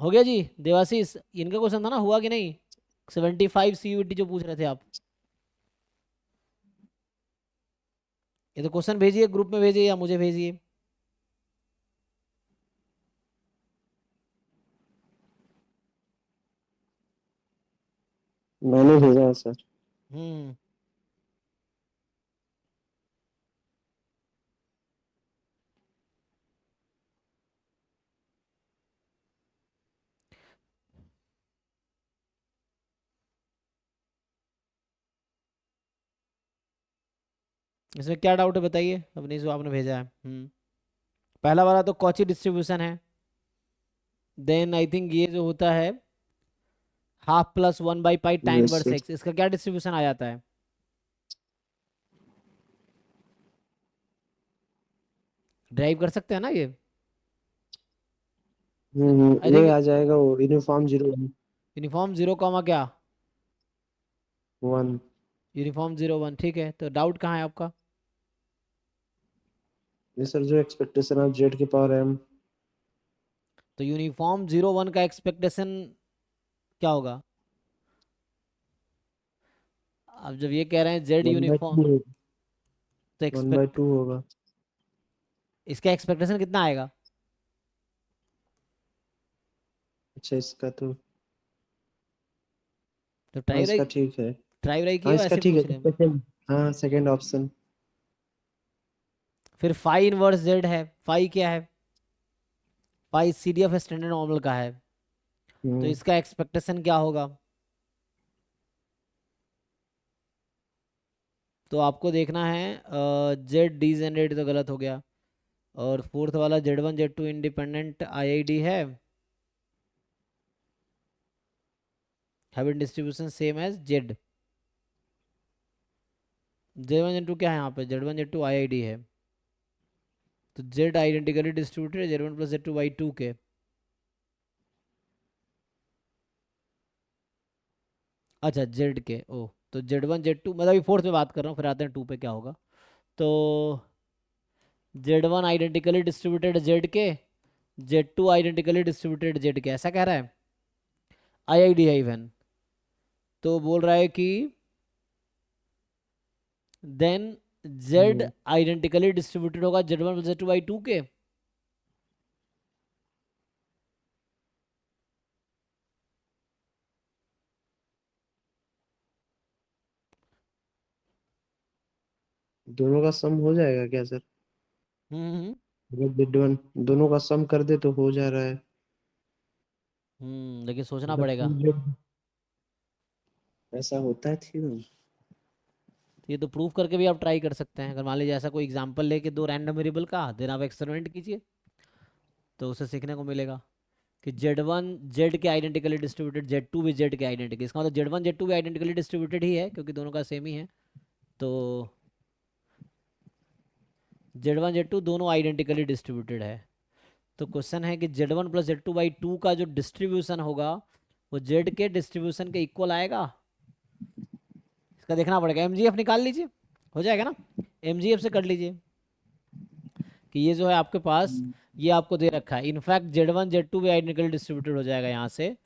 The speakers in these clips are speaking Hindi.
हो गया जी। देवाशीष, इनका क्वेश्चन था ना, हुआ कि नहीं? 75 CUT जो पूछ रहे थे आप। ये तो क्वेश्चन भेजिए, ग्रुप में भेजिए या मुझे भेजिए। मैंने भेजा है सर। हम्म। इसमें क्या डाउट है बताइए अपनी, जो आपने भेजा है। पहला वाला तो कॉची डिस्ट्रीब्यूशन है। देन आई थिंक ये जो होता है 1/2 + 1/π tan yes inverse sir. X, इसका क्या डिस्ट्रीब्यूशन आ जाता है? ड्राइव कर सकते हैं ना ये? आई ये थिंक आ जाएगा वो यूनिफॉर्म 0 यूनिफॉर्म 0, क्या? 1। यूनिफॉर्म 0 1, ठीक है। तो डाउट कहाँ है आपका? ये सर जो एक्सपेक्टेशन ऑफ जेड के पावर एम। तो यूनिफॉर्म 0 1 का एक्सपेक्टेशन क्या होगा? अब जब ये कह रहे हैं Z one by uniform, two तो 1/2 होगा। इसका एक्सपेक्टेशन कितना आएगा? अच्छा इसका तो, तो हाँ ट्राई इसका राई, ठीक है। ट्राई राई हाँ किए, इसका ऐसे ठीक है पूछ रहे हैं। सेकंड। हाँ सेकंड ऑप्शन। फिर फाई इनवर्स जेड है। फाई क्या है? फाई CDF स्टैंडर्ड नॉर्मल का है। तो हम्म। इसका एक्सपेक्टेशन क्या होगा? तो आपको देखना है, जेड डी जनरेट तो गलत हो गया। और फोर्थ वाला Z1 Z2 इंडिपेंडेंट IID है, having distribution same as Z. Z1 Z2 क्या है यहाँ पे? Z1 Z2 IID है। तो Z identically distributed Z1 + Z2/2 के। अच्छा जेड के, ओ। तो Z1 Z2, मतलब अभी फोर्थ पे बात कर रहा हूँ, फिर आते हैं टू पे क्या होगा। तो Z1 आइडेंटिकली डिस्ट्रीब्यूटेड जेड के, Z2 आइडेंटिकली डिस्ट्रीब्यूटेड जेड के, ऐसा कह रहा है। IID है इवन। तो बोल रहा है कि देन जेड हम्म। आइडेंटिकली डिस्ट्रीब्यूटेड होगा Z1 + Z2/2 के। दोनों का सम हो जाएगा क्या सर? हम्म। अगर जेड वन दोनों का सम कर दे तो हो जा रहा है। लेकिन सोचना मतलब पड़ेगा। ऐसा होता है थ्योरम। तो ये तो प्रूफ करके भी आप ट्राई कर सकते हैं। अगर मान लीजिए ऐसा कोई एग्जांपल लेके दो रैंडम वेरिएबल का, देन आप एक्सपेरिमेंट कीजिए, तो उससे सीखने को मिलेगा कि Z1 जेड के आइडेंटिकली डिस्ट्रीब्यूटेड, Z2 भी जेड के आइडेंटिकली, इसका मतलब Z1 Z2 भी आइडेंटिकली डिस्ट्रीब्यूटेड ही है, क्योंकि दोनों का सेम ही है। तो Z1 Z2 दोनों आइडेंटिकली डिस्ट्रीब्यूटेड है। तो क्वेश्चन है कि Z1 + Z2/2 का जो डिस्ट्रीब्यूशन होगा वो जेड के डिस्ट्रीब्यूशन के इक्वल आएगा। इसका देखना पड़ेगा। MGF निकाल लीजिए, हो जाएगा ना। MGF से कर लीजिए कि ये जो है आपके पास, ये आपको दे रखा है। इनफैक्ट Z1 Z2 भी आइडेंटिकली डिस्ट्रीब्यूटेड हो जाएगा यहाँ से।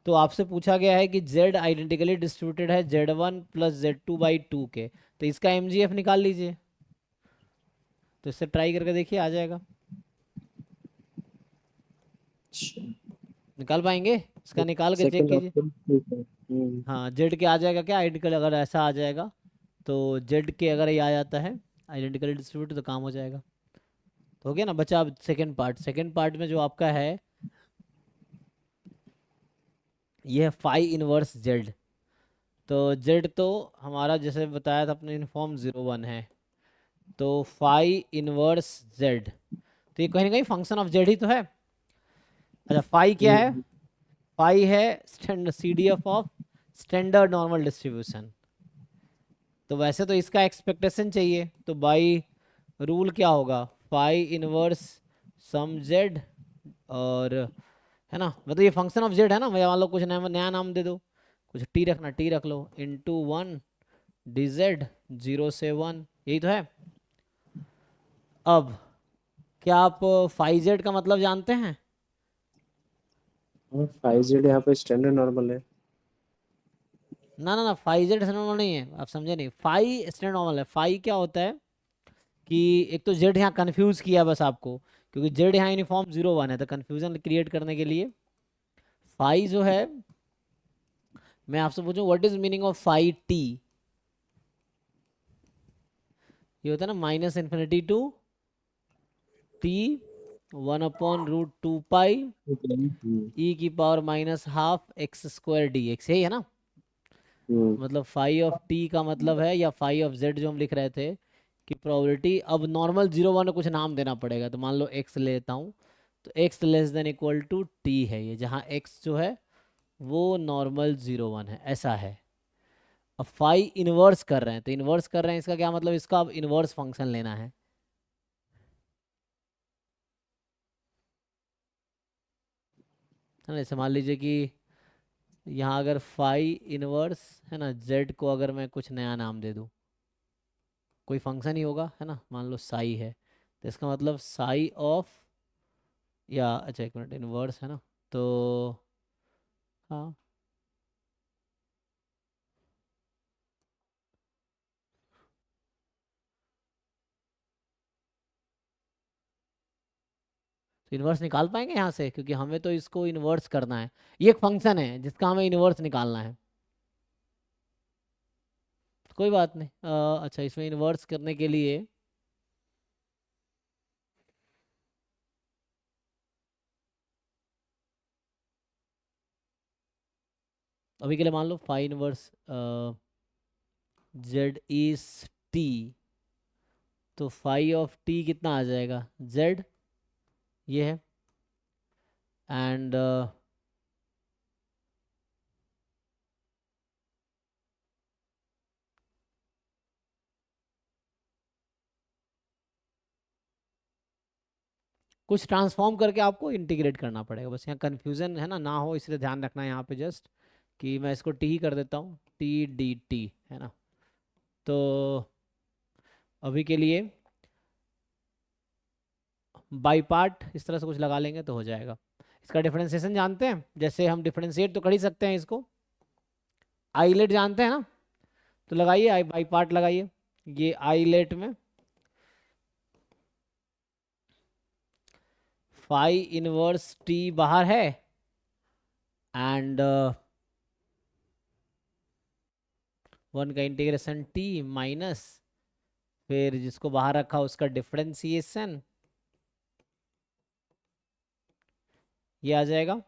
तो आपसे पूछा गया है कि Z आइडेंटिकली डिस्ट्रीब्यूटेड है Z1 + Z2/2 के। तो इसका MGF निकाल लीजिए। तो इससे ट्राई करके देखिए, आ जाएगा। निकाल पाएंगे? इसका निकाल के चेक सेकंड कीजिए। ऑप्शन ठीक है। हम्म। हाँ, जेड के आ जाएगा क्या आइडेंटिकल? अगर ऐसा आ जाएगा तो जेड के अगर ये आ जाता है आइडेंटिकली डिस्ट्रीब्यूटेड, तो काम हो जाएगा। तो हो गया ना। बचा अब सेकेंड पार्ट। सेकेंड पार्ट में जो आपका है ये है फाई इनवर्स जेड। तो जेड तो हमारा जैसे बताया था अपने, यूनिफॉर्म 0 1 है। तो फाई इनवर्स जेड, तो ये कहीं ना कहीं फंक्शन ऑफ जेड ही तो है। अच्छा, फाई क्या है? हम्म। फाई है standard CDF of standard normal distribution. तो वैसे तो इसका एक्सपेक्टेशन चाहिए, तो बाई रूल क्या होगा? फाई इनवर्स सम जेड, और है ना, मतलब ये फंक्शन ऑफ जेड है ना। मैं मान लो कुछ नया नया नाम दे दो, कुछ टी रखना, टी रख लो, *1 DZ 0 से 1, यही तो है। अब क्या आप फाई जेड का मतलब जानते हैं? हाँ, 5Z यहाँ पे स्टैंडर्ड नॉर्मल है। ना ना ना, फाइव जेड नॉर्मल नहीं है, आप समझे नहीं। फाइव स्टैंडर्ड नॉर्मल है। फाइव क्या होता है कि एक तो जेड यहाँ कंफ्यूज किया बस आपको, क्योंकि जेड यहाँ यूनिफॉर्म 0 1 है, तो कंफ्यूजन क्रिएट करने के लिए फाइव जो है, मैं आपसे पूछूं what is meaning of five T. ये होता है ना माइनस इन्फिनिटी टू टी 1/√2 पाई ई की पावर -12 x²dx, यही है ना। हम्म। मतलब फाई ऑफ टी का मतलब है, या फाई ऑफ जेड जो हम लिख रहे थे, कि प्रोबेबिलिटी, अब नॉर्मल 0 1 कुछ नाम देना पड़ेगा, तो मान लो एक्स लेता हूँ, तो X less than equal to T है ये, जहाँ एक्स जो है वो नॉर्मल 0 1 है, ऐसा है। अब फाई इनवर्स कर रहे हैं, तो इनवर्स कर रहे हैं इसका क्या मतलब, इसका अब इनवर्स फंक्शन लेना है। है ना, जैसे मान लीजिए कि यहाँ अगर फाई इनवर्स है ना, जेड को अगर मैं कुछ नया नाम दे दूँ, कोई फंक्शन ही होगा, है ना, मान लो साई है, तो इसका मतलब साई ऑफ, या अच्छा एक मिनट, इनवर्स है ना, तो हाँ, तो इनवर्स निकाल पाएंगे यहाँ से, क्योंकि हमें तो इसको इनवर्स करना है। ये एक फंक्शन है जिसका हमें इनवर्स निकालना है। कोई बात नहीं, अच्छा इसमें इनवर्स करने के लिए अभी के लिए मान lo fi inverse Z is T, तो फाई ऑफ टी कितना आ जाएगा, जेड ये है, एंड कुछ ट्रांसफॉर्म करके आपको इंटीग्रेट करना पड़ेगा, बस यहाँ कन्फ्यूजन है ना हो, इसलिए ध्यान रखना है यहाँ पे जस्ट, कि मैं इसको टी ही कर देता हूँ, टी डी टी, है ना। तो अभी के लिए बाई पार्ट इस तरह से कुछ लगा लेंगे तो हो जाएगा। इसका डिफरेंशिएशन जानते हैं, जैसे हम डिफरेंशिएट तो कर ही सकते हैं इसको, आईलेट जानते हैं ना, तो लगाइए, आई बाई पार्ट लगाइए। ये आईलेट में फाई इनवर्स टी बाहर है, एंड वन का इंटीग्रेशन टी माइनस, फिर जिसको बाहर रखा उसका डिफरेंशिएशन, ये आ जाएगा।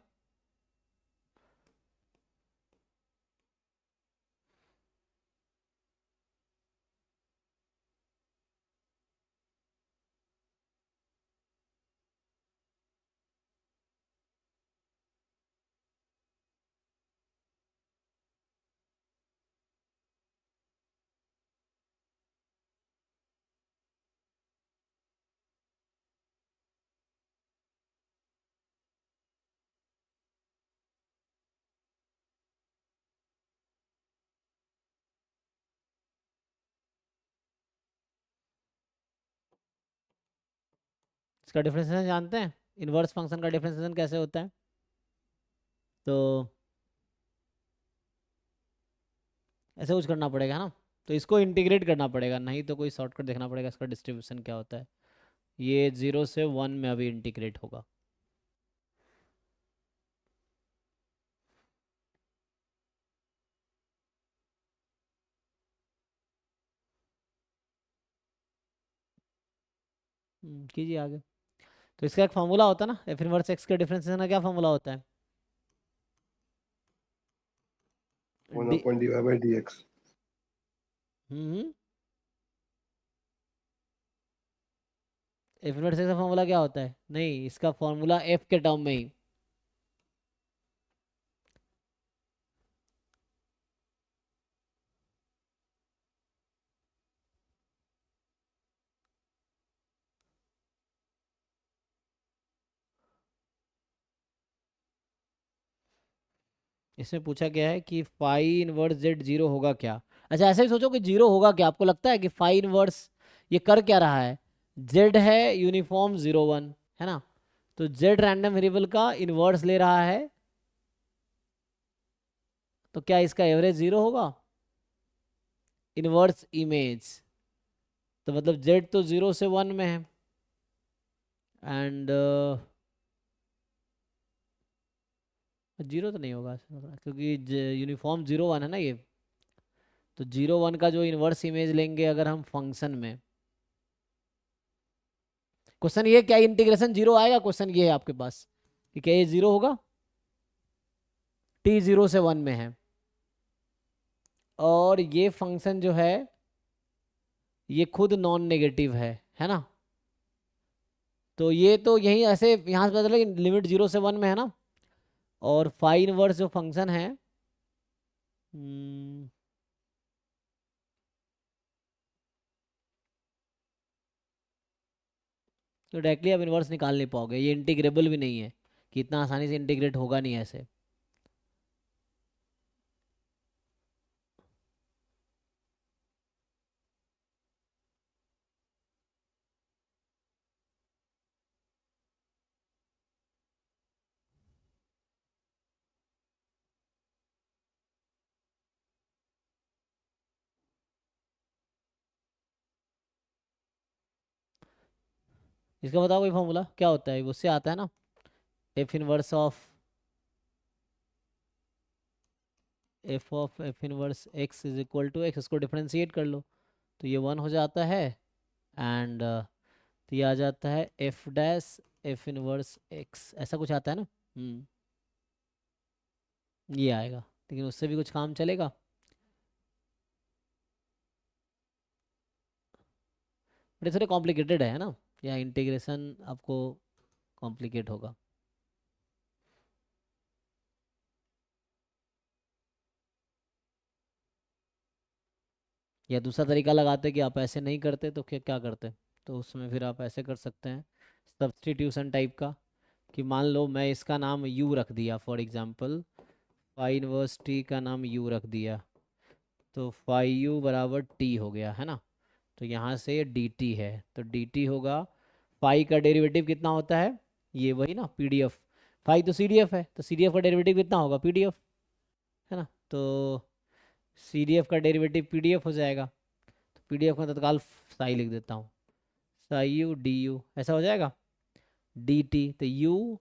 इसका डिफरेंशिएशन जानते हैं, इनवर्स फंक्शन का डिफरेंशिएशन कैसे होता है, तो ऐसे कुछ करना पड़ेगा ना, तो इसको इंटीग्रेट करना पड़ेगा, नहीं तो कोई शॉर्टकट देखना पड़ेगा इसका डिस्ट्रीब्यूशन क्या होता है। ये 0 से 1 में अभी इंटीग्रेट होगा। कीजिए आगे। तो इसका एक फार्मूला होता है ना, एफ इनवर्स एक्स के डिफरेंशिएशन का क्या फार्मूला होता है, one D, upon D Y by D X. Hmm, F inverse X का फार्मूला क्या होता है, नहीं इसका फार्मूला एफ के टर्म में ही, इसमें पूछा गया है कि फाई इनवर्स जेड जीरो होगा क्या। अच्छा ऐसे ही सोचो कि जीरो होगा क्या, आपको लगता है कि फाई इनवर्स ये कर क्या रहा है, जेड है यूनिफॉर्म 0 1, है ना, तो जेड रैंडम वेरिएबल का इनवर्स ले रहा है तो क्या इसका एवरेज 0 होगा? इनवर्स इमेज, तो मतलब z तो 0 से 1 में है, एंड 0 तो नहीं होगा क्योंकि यूनिफॉर्म 0 1 है ना ये। तो 0 1 का जो इनवर्स इमेज लेंगे अगर हम फंक्शन में, क्वेश्चन ये क्या इंटीग्रेशन 0 आएगा? क्वेश्चन ये है आपके पास कि क्या ये 0 होगा? t 0 से 1 में है, और ये फंक्शन जो है ये खुद नॉन नेगेटिव है ना? तो ये तो यही ऐसे यहाँ से पता चला कि लिमिट 0 से 1 में है ना। और फाई इनवर्स जो फंक्शन है, हम्म, तो डायरेक्टली आप इनवर्स निकाल नहीं पाओगे, ये इंटीग्रेबल भी नहीं है कि इतना आसानी से इंटीग्रेट होगा नहीं ऐसे। इसका बताओ कोई फॉर्मूला क्या होता है? उससे आता है ना, F inverse of F inverse X is equal to X, इसको डिफरेंशिएट कर लो तो ये 1 हो जाता है, एंड तो ये आ जाता है F dash F inverse x, ऐसा कुछ आता है ना। ये आएगा, लेकिन उससे भी कुछ काम चलेगा? बट ये थोड़े कॉम्प्लिकेटेड है ना, या इंटीग्रेशन आपको कॉम्प्लिकेट होगा। या दूसरा तरीका लगाते कि आप ऐसे नहीं करते तो क्या क्या करते, तो उसमें फिर आप ऐसे कर सकते हैं सब्स्टिट्यूशन टाइप का, कि मान लो मैं इसका नाम u रख दिया for example, phi inverse t का नाम u रख दिया, तो फाई u बराबर t हो गया है ना। तो यहाँ से ये dt है, तो dt होगा, फाई का डेरिवेटिव कितना होता है? ये वही ना pdf, फाई तो cdf है, तो cdf का डेरिवेटिव कितना होगा? pdf, है ना। तो cdf का डेरिवेटिव pdf हो जाएगा, तो pdf में तत्काल साई लिख देता हूँ, साई यू डी यू, ऐसा हो जाएगा। dt तो u,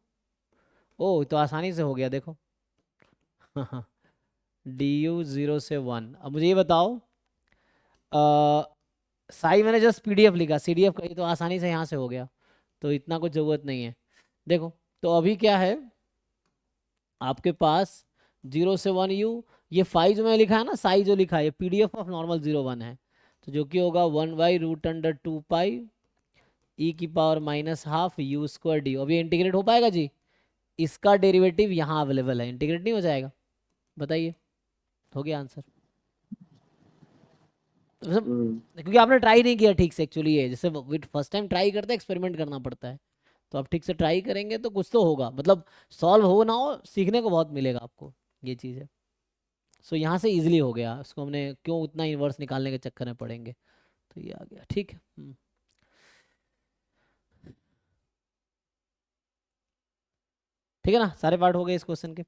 ओ तो आसानी से हो गया देखो। डी यू 0 से 1। अब मुझे ये बताओ, साई मैंने जस्ट पीडीएफ लिखा, सीडीएफ कही तो आसानी से यहाँ से हो गया, तो इतना कुछ ज़रूरत नहीं है। देखो, तो अभी क्या है आपके पास 0 से 1 u, ये फाई जो मैंने लिखा है ना, साई जो लिखा है ये पीडीएफ ऑफ नॉर्मल 0 1 है, तो जो कि होगा 1/√2 पाई ई की पावर -12 यू स्क्वायर डी। अब ये इंटीग्रेट हो पाएगा जी? इसका डेरिवेटिव यहाँ अवेलेबल है, इंटीग्रेट नहीं हो जाएगा? बताइए, हो गया आंसर? मतलब क्योंकि आपने ट्राई नहीं किया ठीक से एक्चुअली, ये जैसे फर्स्ट टाइम ट्राई करते हैं एक्सपेरिमेंट करना पड़ता है, तो आप ठीक से ट्राई करेंगे तो कुछ तो होगा, मतलब सॉल्व हो ना हो सीखने को बहुत मिलेगा आपको, ये चीज़ है। सो यहाँ से इजीली हो गया, उसको हमने क्यों उतना इन्वर्स निकालने के चक्कर में पड़ेंगे, तो ये आ गया, ठीक है। ठीक है ना, सारे पार्ट हो गए इस क्वेश्चन के।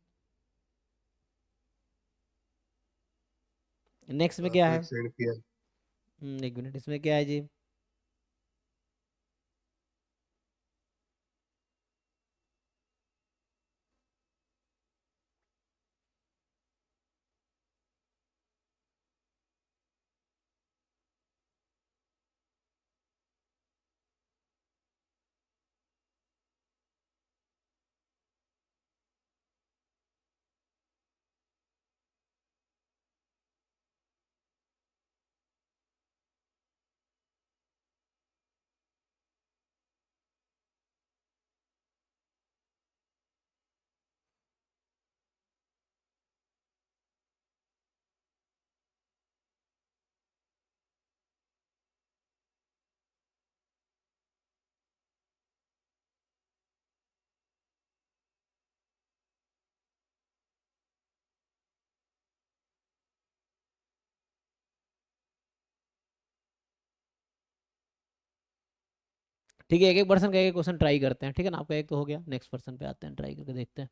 नेक्स्ट में क्या तो है? एक्सटेंड किया। 1 मिनट, इसमें क्या है जी? ठीक है, एक एक पर्सन का एक क्वेश्चन ट्राई करते हैं, ठीक है ना, आपका एक तो हो गया, नेक्स्ट पर्सन पे आते हैं, ट्राई करके देखते हैं।